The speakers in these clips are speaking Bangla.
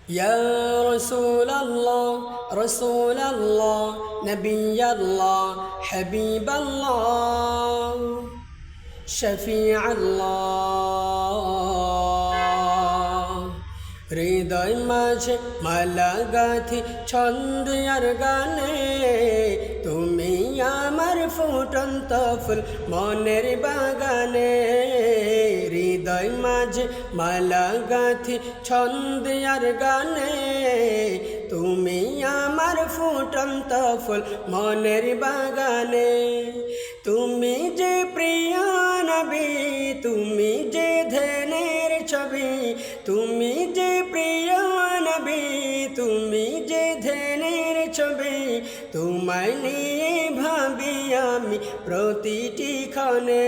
ইয়া রাসূলাল্লাহ রাসূলাল্লাহ নবিয়াল্লাহ হাবিবাল্লাহ শফিআল্লাহ হৃদয় মাঝে মালা গাথি ছন্দ আর গানে তুমি আমার ফুটন্ত ফুল মনের বাগানে হৃদয় মাঝে মালা গাথি ছন্দ আর গানে তুমি আমার ফুটন্ত ফুল মনের বাগানে তুমি যে প্রিয় নবী তুমি যে ধ্যানের ছবি তুমি যে প্রিয় নবী তুমি যে ধ্যানের ছবি তোমায় নিয়ে ভাবি আমি প্রতিটি ক্ষণে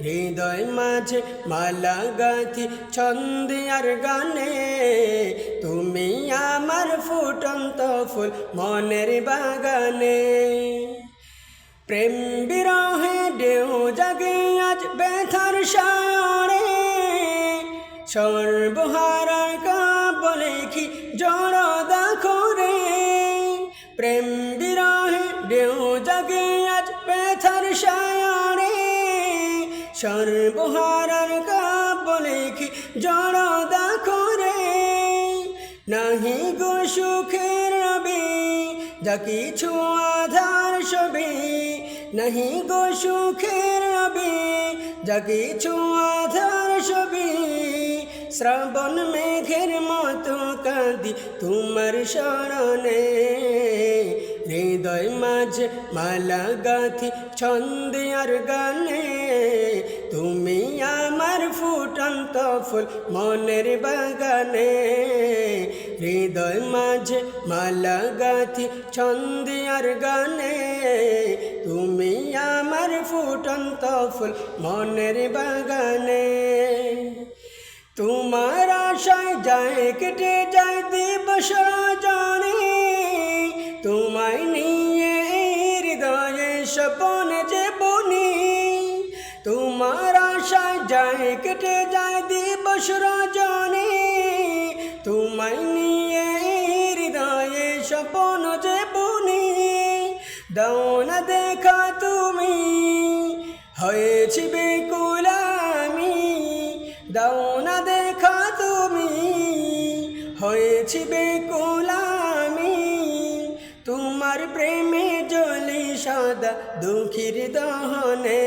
হৃদয় মাঝে মালা গাথি ছন্দ আর গানে তুমি আমার ফুটন্ত ফুল মনের বাগানে প্রেম বিরহে ঢেউ জাগে আজ ব্যথার সায়রে সর্বহারার কাব্য লেখি জড়দা করে প্রেম বিরহে ঢেউ জাগে আজ ব্যথার সায়রে সর্বহারার কাব্য লেখি জড়দা করে নাহি গো সুখের রবি যা কিছু আধার সবই নাহি গো সুখের রবি যা কিছু আধার সবই শ্রাবণ মেঘের মতো কাঁদি তোমার শরণে হৃদয় মাঝে মালা গাথি ছন্দ আর গানে তুমি আমার ফুটন্ত ফুল মনের বাগানে হৃদয় মাঝে মালা গাথি ছন্দ আর গানে তুমি আমার ফুটন্ত ফুল মনের বাগানে তোমার আশায় যায় কেটে যায় দিবস রজনী তোমায় নিয়ে হৃদয়ে স্বপন যে বনি তোমার আশায় যায় কেটে যায় দিবস রজনী তোমায় নিয়ে হৃদয়ে স্বপন যে বনি দাও না দেখা তুমি হয়েছি বেকুল আমি দাও না দেখা তুমি হয়েছি বেকুল আমি তোমার প্রেমে জ্বলি সদা দুঃখীর দহনে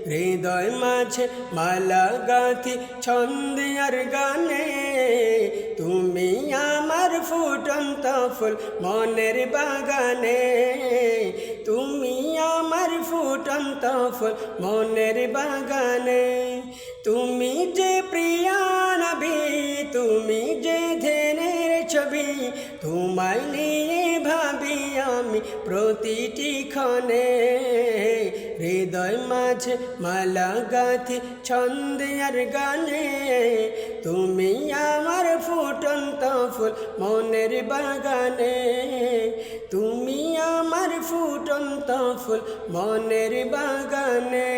হৃদয় মাঝে মালা গাথি ছন্দ আর গানে তুমি আমার ফুটন্ত ফুল মনের বাগানে তুমি আমার ফুটন্ত ফুল মনের বাগানে তুমি যে প্রিয় নবী তুমি যে ধ্যানের ছবি তোমায় নিয়ে ভাবি আমি প্রতিটি ক্ষণে হৃদয় মাঝে মালা গাথি ছন্দ আর গানে তুমি আমার ফুটন্ত ফুল মনের বাগানে তুমি আমার ফুটন্ত ফুল মনের বাগানে।